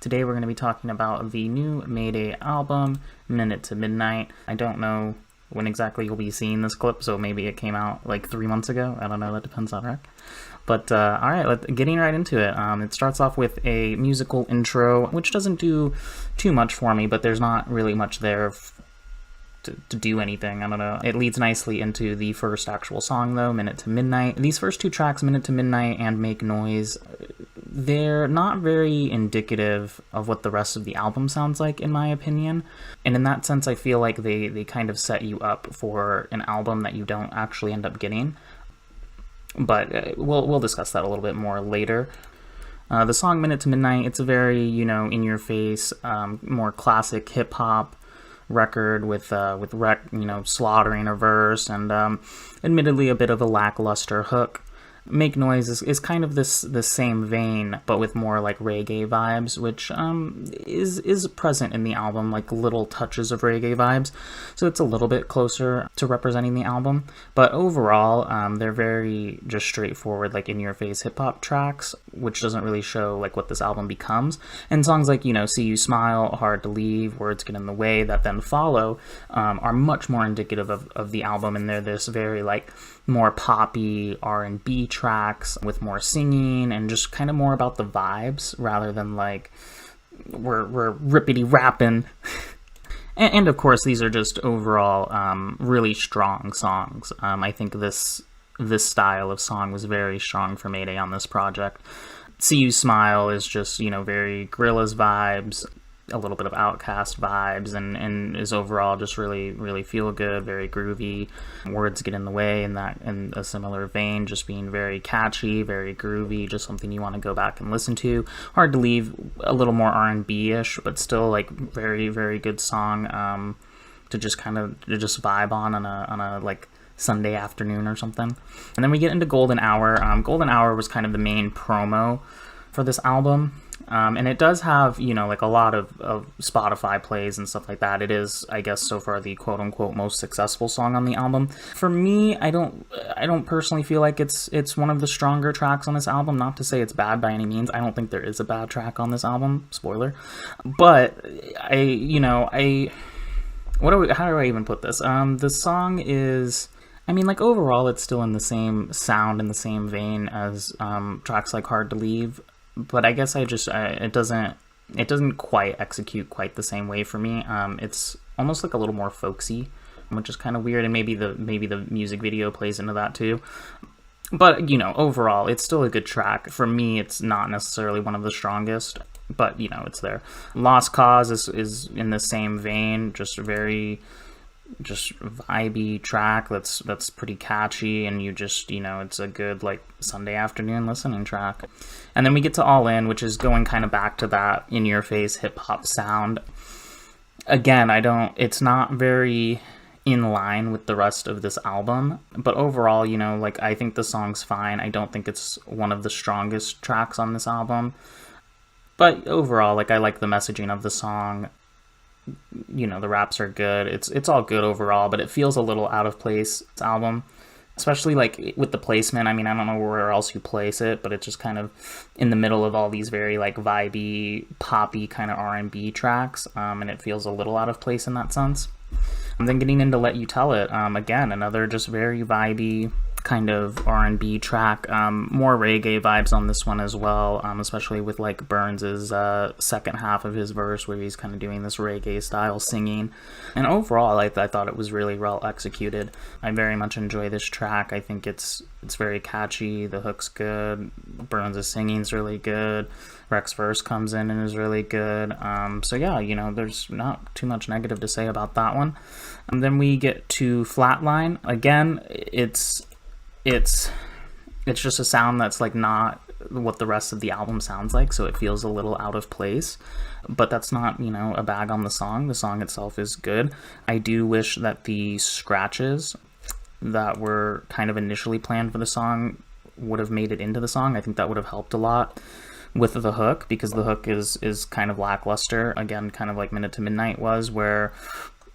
Today we're going to be talking about the new Mayday album, Minute to Midnight. I don't know when exactly you'll be seeing this clip, so maybe it came out like 3 months ago. I don't know, that depends on Rek. But alright, getting right into it. It starts off with a musical intro, which doesn't do too much for me, but there's not really much there to do anything. I don't know. It leads nicely into the first actual song though, Minute to Midnight. These first two tracks, Minute to Midnight and Make Noise, they're not very indicative of what the rest of the album sounds like, in my opinion. And in that sense, I feel like they kind of set you up for an album that you don't actually end up getting. But we'll discuss that a little bit more later. The song Minute to Midnight, it's a very, in-your-face, more classic hip-hop record with Wrek, slaughtering a verse and admittedly a bit of a lackluster hook. Make Noise is kind of this same vein, but with more like reggae vibes, which is present in the album, like little touches of reggae vibes. So it's a little bit closer to representing the album. But overall, they're very just straightforward, like in-your-face hip-hop tracks, which doesn't really show like what this album becomes. And songs like, See You Smile, Hard to Leave, Words Get in the Way, that then follow, are much more indicative of the album, and they're this very like more poppy R&B tracks with more singing and just kind of more about the vibes rather than like we're rippity rapping. and of course these are just overall really strong songs. I think this style of song was very strong for Mayday on this project. See You Smile is just very Gorillaz vibes, a little bit of Outkast vibes, and is overall just really feel good, very groovy. Words Get in the Way in a similar vein, just being very catchy, very groovy, just something you want to go back and listen to. Hard to Leave, a little more R&B-ish, but still like very good song to just vibe on a like Sunday afternoon or something. And then we get into Golden Hour. Golden Hour was kind of the main promo for this album. And it does have, like a lot of Spotify plays and stuff like that. It is, I guess, so far the quote-unquote most successful song on the album. For me, I don't personally feel like it's one of the stronger tracks on this album. Not to say it's bad by any means. I don't think there is a bad track on this album. Spoiler. But how do I even put this? The song is, overall, it's still in the same sound and the same vein as tracks like Hard to Leave. But I guess it doesn't quite execute quite the same way for me. It's almost like a little more folksy, which is kind of weird, and maybe the music video plays into that too. But overall, it's still a good track. For me, it's not necessarily one of the strongest, but it's there. Lost Cause is in the same vein, just vibey track that's pretty catchy, and it's a good like Sunday afternoon listening track. And then we get to All In, which is going kind of back to that in-your-face hip-hop sound. Again, it's not very in line with the rest of this album, but overall, I think the song's fine. I don't think it's one of the strongest tracks on this album, but overall, I like the messaging of the song. The raps are good. It's all good overall, but it feels a little out of place, this album. Especially like with the placement. I don't know where else you place it, but it's just kind of in the middle of all these very like vibey, poppy kind of R&B tracks, and it feels a little out of place in that sense. And then getting into Let You Tell It, again, another just very vibey kind of R&B track, more reggae vibes on this one as well, especially with like Burns's second half of his verse where he's kind of doing this reggae style singing. And overall, I thought it was really well executed. I very much enjoy this track. I think it's very catchy, the hook's good, Burns's singing's really good, Rek's verse comes in and is really good. So yeah, there's not too much negative to say about that one. And then we get to Flatline. Again, it's just a sound that's like not what the rest of the album sounds like, so it feels a little out of place, but that's not a bag on the song. The song itself is good. I do wish that the scratches that were kind of initially planned for the song would have made it into the song. I think that would have helped a lot with the hook, because the hook is kind of lackluster, again, kind of like Minute to Midnight was, where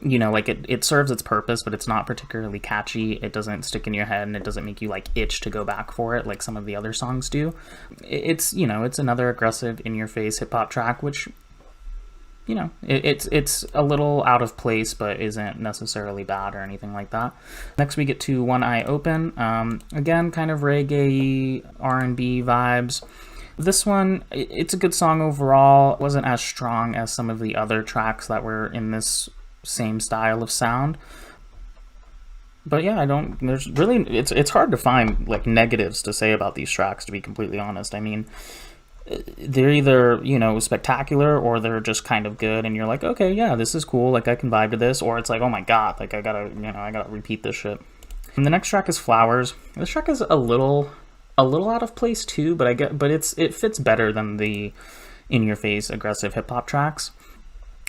you know, like it serves its purpose, but it's not particularly catchy. It doesn't stick in your head, and it doesn't make you like itch to go back for it like some of the other songs do. It's, you know, it's another aggressive in-your-face hip-hop track, which, you know, it's a little out of place, but isn't necessarily bad or anything like that. Next we get to One Eye Open. Again, kind of reggae, R&B vibes. This one, it's a good song overall. It wasn't as strong as some of the other tracks that were in this same style of sound. But yeah, there's really, it's hard to find like negatives to say about these tracks, to be completely honest. I mean, they're either, you know, spectacular, or they're just kind of good and you're like, okay, yeah, this is cool, like I can vibe to this, or it's like, oh my god, like I gotta repeat this shit. And the next track is Flowers. This track is a little out of place too, but it fits better than the in-your-face aggressive hip-hop tracks.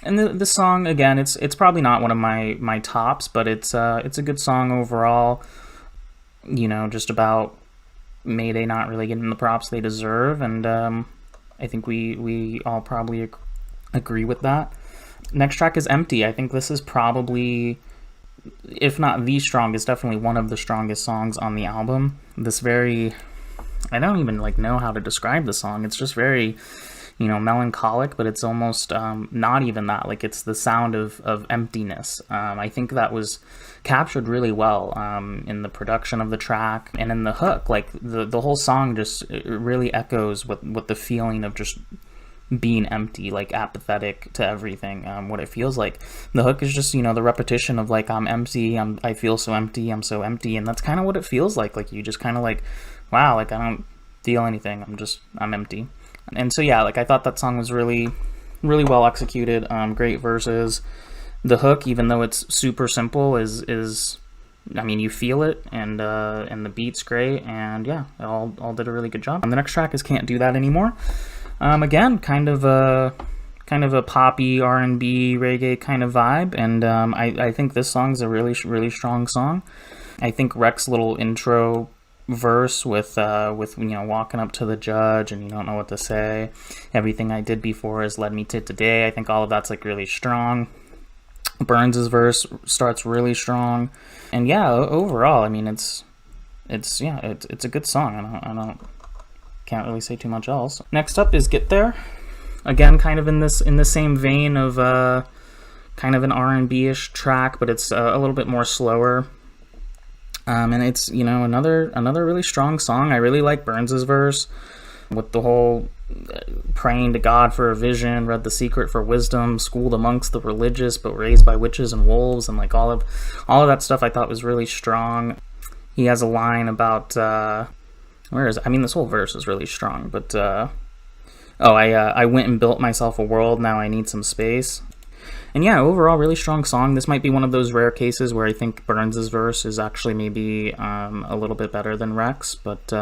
And the song, again, it's probably not one of my tops, but it's a good song overall. You know, just about Mayday not really getting the props they deserve, and I think we all probably agree with that. Next track is Empty. I think this is probably, if not the strongest, definitely one of the strongest songs on the album. This very, I don't even like know how to describe the song. It's just very, you know, melancholic, but it's almost not even that. Like, it's the sound of emptiness. I think that was captured really well in the production of the track and in the hook. Like, the whole song just, it really echoes what the feeling of just being empty, like apathetic to everything, what it feels like. The hook is just, you know, the repetition of like, I'm empty, I feel so empty, I'm so empty, and that's kind of what it feels like. Like, you just kind of like, wow, like I don't feel anything, I'm empty. And so yeah, like I thought that song was really well executed, great verses. The hook, even though it's super simple, is I mean, you feel it, and the beat's great, and yeah, it all did a really good job. And the next track is Can't Do That Anymore. Again, kind of a poppy R&B reggae kind of vibe, and I think this song's a really strong song. I think Rek's little intro verse with you know, walking up to the judge and you don't know what to say, everything I did before has led me to today, I think all of that's like really strong. Burns' verse starts really strong, and yeah, overall, I mean, it's a good song. Can't really say too much else. Next up is Get There. Again, kind of in the same vein of kind of an R&B-ish track, but it's a little bit more slower. And it's, you know, another really strong song. I really like Burns' verse with the whole praying to God for a vision, read the secret for wisdom, schooled amongst the religious, but raised by witches and wolves, and like all of that stuff I thought was really strong. He has a line about where is it? I mean, this whole verse is really strong, but I went and built myself a world, now I need some space. And yeah, overall, really strong song. This might be one of those rare cases where I think Burns' verse is actually maybe a little bit better than Rek's, but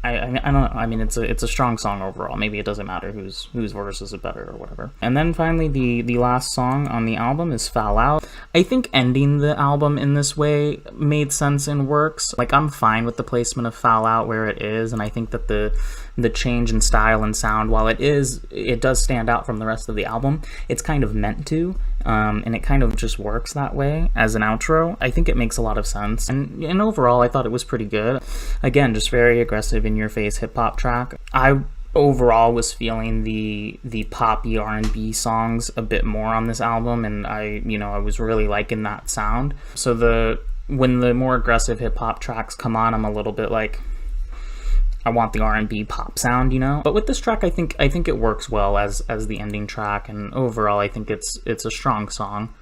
I don't know. I mean, it's a strong song overall. Maybe it doesn't matter whose verse is better or whatever. And then finally, the last song on the album is Foul Out. I think ending the album in this way made sense and works. Like, I'm fine with the placement of Foul Out where it is, and I think that the change in style and sound, while it does stand out from the rest of the album, it's kind of meant to, and it kind of just works that way as an outro. I think it makes a lot of sense, and overall I thought it was pretty good. Again, just very aggressive in-your-face hip-hop track. I overall was feeling the poppy R&B songs a bit more on this album, and I was really liking that sound. So when the more aggressive hip-hop tracks come on, I'm a little bit like, I want the R&B pop sound, you know. But with this track, I think it works well as the ending track, and overall, I think it's a strong song.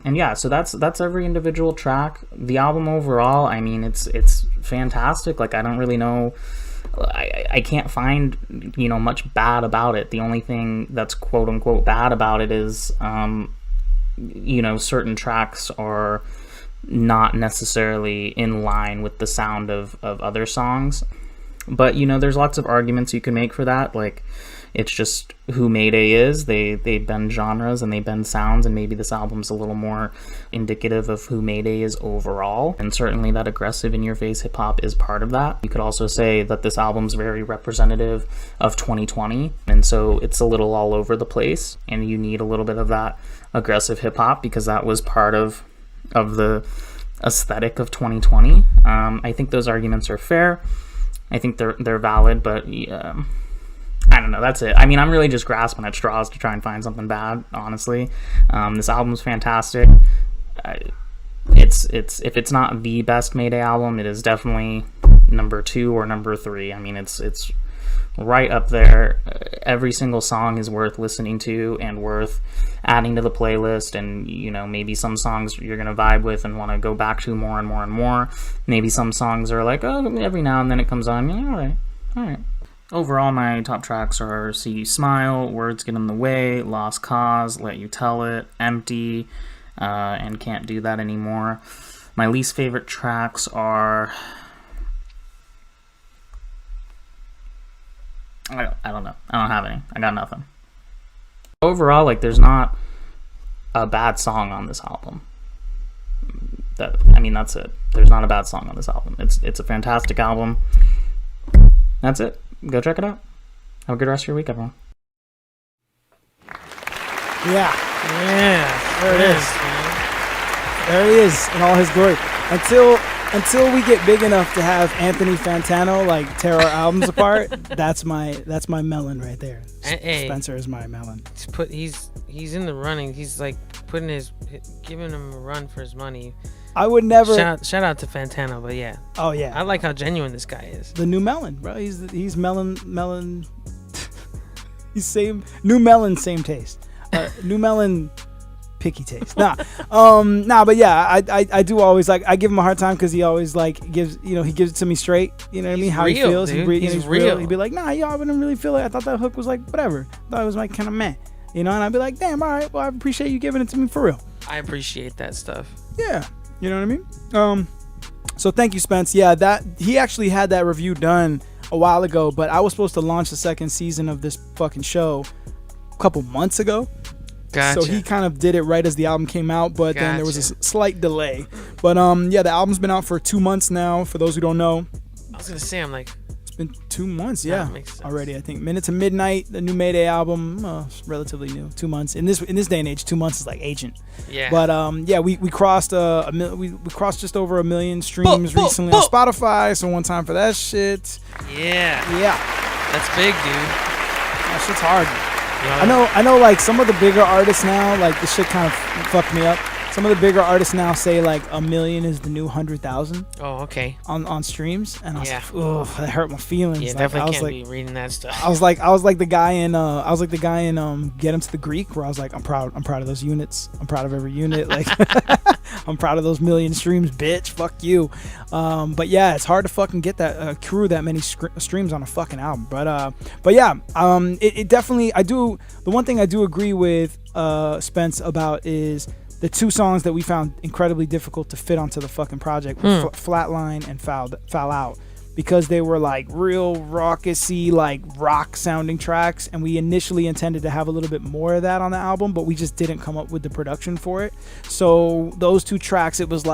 And yeah, so that's every individual track. The album overall, I mean, it's fantastic. Like, I don't really know, I can't find much bad about it. The only thing that's quote unquote bad about it is certain tracks are not necessarily in line with the sound of other songs. But, there's lots of arguments you can make for that. Like, It's just who Mayday is. They bend genres and they bend sounds, and maybe this album's a little more indicative of who Mayday is overall. And certainly that aggressive in-your-face hip-hop is part of that. You could also say that this album's very representative of 2020, and so it's a little all over the place, and you need a little bit of that aggressive hip-hop because that was part of the aesthetic of 2020. I think those arguments are fair. I think they're valid, but I don't know. That's it. I mean, I'm really just grasping at straws to try and find something bad, honestly. This album's fantastic. It's if it's not the best Mayday album, it is definitely number 2 or number 3. I mean, it's right up there. Every single song is worth listening to and worth adding to the playlist, and maybe some songs you're gonna vibe with and want to go back to more and more and more. Maybe some songs are like, oh, every now and then it comes on, all right. Overall, my top tracks are See You Smile, Words Get in the Way, Lost Cause, Let You Tell It, Empty, and Can't Do That Anymore. My least favorite tracks are, I don't know. I don't have any. I got nothing. Overall, there's not a bad song on this album. That's it. There's not a bad song on this album. It's a fantastic album. That's it. Go check it out. Have a good rest of your week, everyone. Yeah. There it is. There he is in all his glory. Until we get big enough to have Anthony Fantano tear our albums apart, that's my melon right there. Hey, Spencer is my melon. He's in the running. He's giving him a run for his money. I would never shout out to Fantano, but yeah. Oh yeah. I like how genuine this guy is. The new melon, bro. He's melon. He's same new melon, same taste. New melon. Picky taste. But yeah, I do always I give him a hard time because he always gives he gives it to me straight. You know what I mean? How real, he feels. Dude. He's real. He'd be like, nah, I wouldn't really feel it. I thought that hook was whatever. I thought it was kind of meh. And I'd be like, damn, all right, well I appreciate you giving it to me for real. I appreciate that stuff. Yeah, you know what I mean? So thank you, Spence. Yeah, that he actually had that review done a while ago, but I was supposed to launch the second season of this fucking show a couple months ago. Gotcha. So he kind of did it right as the album came out, but then there was a slight delay. But yeah, the album's been out for 2 months now. For those who don't know, I was gonna say it's been 2 months, yeah, already. I think Minute to Midnight, the new Mayday album, it's relatively new. 2 months in this day and age, 2 months is like ancient. Yeah. But yeah, we crossed we crossed just over 1 million streams recently on Spotify. So one time for that shit. Yeah. That's big, dude. That shit's hard. I know some of the bigger artists now, this shit kind of fucked me up. Some of the bigger artists now say 1 million is the new 100,000. Oh, okay. On streams, and I was like, oh, that hurt my feelings. Yeah, definitely can't be reading that stuff. I was like the guy in Get Him to the Greek, where I was like, I'm proud of those units. I'm proud of every unit. I'm proud of those 1 million streams, bitch. Fuck you. But yeah, it's hard to fucking get that accrue that many streams on a fucking album. But yeah, it definitely. The one thing I do agree with Spence about is the 2 songs that we found incredibly difficult to fit onto the fucking project were Flatline and Foul Out, because they were real raucousy, rock sounding tracks, and we initially intended to have a little bit more of that on the album, but we just didn't come up with the production for it. So those 2 tracks, it was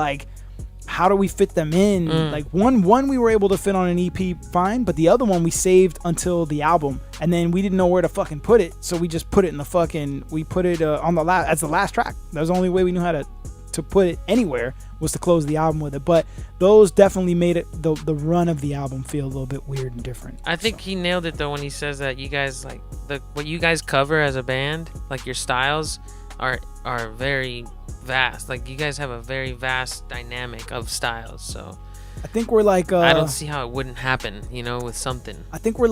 how do we fit them in? One we were able to fit on an EP fine, but the other one we saved until the album, and then we didn't know where to fucking put it, so we just put it in we put it on the as the last track. That was the only way we knew how to put it anywhere, was to close the album with it. But those definitely made it the run of the album feel a little bit weird and different. I think he nailed it though when he says that you guys what you guys cover as a band, your styles are very vast. You guys have a very vast dynamic of styles, so I think we're I don't see how it wouldn't happen, with something. I think we're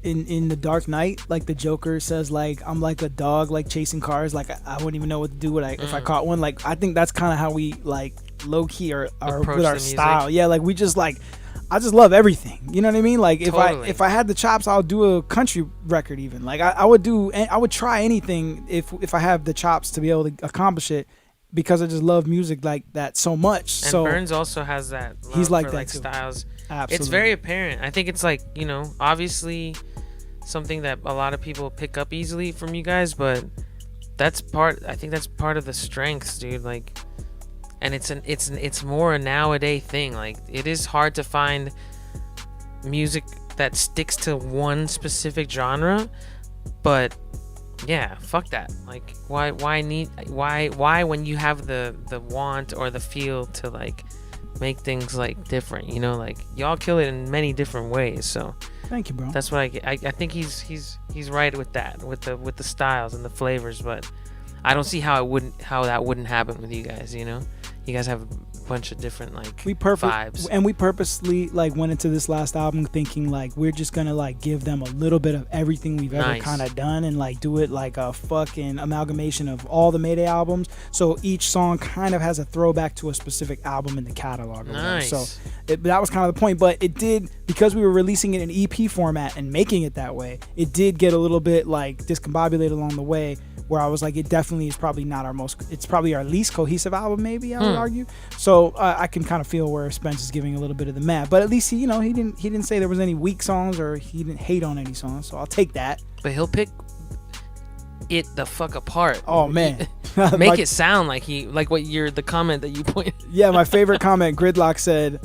in The Dark Knight, the Joker says I'm like a dog chasing cars, I wouldn't even know what to do if I caught one. I think that's kind of how we low key are with our style. Yeah, we just I just love everything. You know what I mean? Totally. If I had the chops, I'll do a country record even. I would try anything if I have the chops to be able to accomplish it, because I just love music like that so much. And so Burns also has that love he's for that too. styles. Absolutely. It's very apparent. I think it's obviously something that a lot of people pick up easily from you guys, but I think that's part of the strengths, dude. Like, and it's more a nowadays thing. Like, it is hard to find music that sticks to one specific genre, but yeah, fuck that. Like, why when you have the want or the feel to like make things like different, you know, like y'all kill it in many different ways. So thank you, bro. that's what I think he's right with that, with the styles and the flavors, but I don't see how that wouldn't happen with you guys, you know. You guys have a bunch of different like vibes, and we purposely like went into this last album thinking like we're just gonna like give them a little bit of everything we've ever kind of done and like do it like a fucking amalgamation of all the Mayday albums. So each song kind of has a throwback to a specific album in the catalog. Nice. So that was kind of the point. But it did, because we were releasing it in EP format and making it that way, it did get a little bit like discombobulated along the way, where I was like, it definitely is probably not it's probably our least cohesive album, maybe I would argue. So I can kind of feel where Spence is giving a little bit of the mad, but at least he didn't say there was any weak songs or he didn't hate on any songs. So I'll take that. But he'll pick it the fuck apart. Oh man, make it sound like the comment that you pointed. Yeah, my favorite comment, Gridlock said,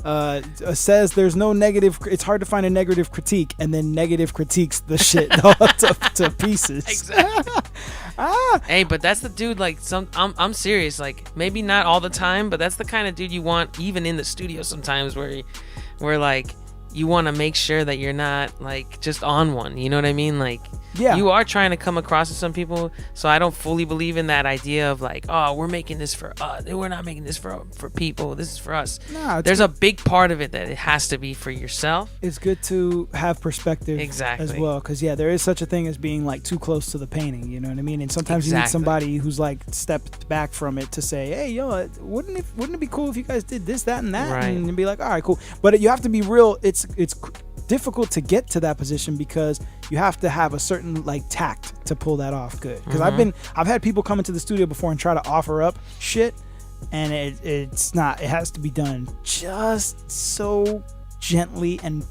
says there's no negative. It's hard to find a negative critique, and then negative critiques the shit to pieces. Exactly. Hey, but that's the dude. Like, I'm serious. Like, maybe not all the time, but that's the kind of dude you want, even in the studio sometimes, where like you want to make sure that you're not like just on one. You know what I mean? Like, yeah, you are trying to come across to some people. So I don't fully believe in that idea of like, oh, we're making this for us. We're not making this for people. This is for us. No, there's a big part of it that it has to be for yourself. It's good to have perspective as well, because yeah, there is such a thing as being like too close to the painting. You know what I mean? And sometimes you need somebody who's like stepped back from it to say, hey, yo, wouldn't it be cool if you guys did this, that, and that, right? And be like, all right, cool. But you have to be real. It's difficult to get to that position because you have to have a certain like tact to pull that off good. Because I've had people come into the studio before and try to offer up shit, and it's not. It has to be done just so gently and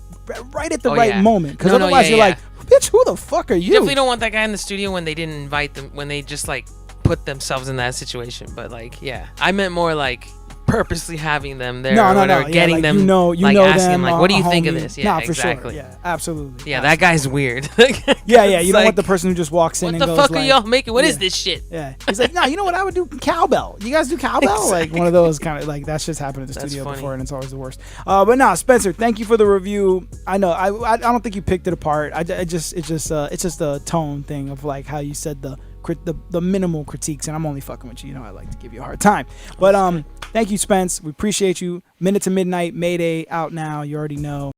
right at the moment. Because otherwise you're like, bitch, who the fuck are you? You definitely don't want that guy in the studio when they didn't invite them, when they just like put themselves in that situation. But like, yeah, I meant more like purposely having them there, getting them, asking them, like, what do you think of this? Yeah, exactly. Sure. Yeah, absolutely. Yeah, that guy's weird. yeah. You don't want the person who just walks in and goes, what the fuck are y'all making? What is this shit? Yeah. He's like, no, you know what I would do? Cowbell. You guys do cowbell? Exactly. Like one of those kind of, like, that's just happened at the studio before, and it's always the worst. But no, Spencer, thank you for the review. I know, I don't think you picked it apart. It's just a tone thing of like how you said the minimal critiques, and I'm only fucking with you. You know, I like to give you a hard time. But thank you, Spence. We appreciate you. Minute to Midnight, Mayday, out now. You already know.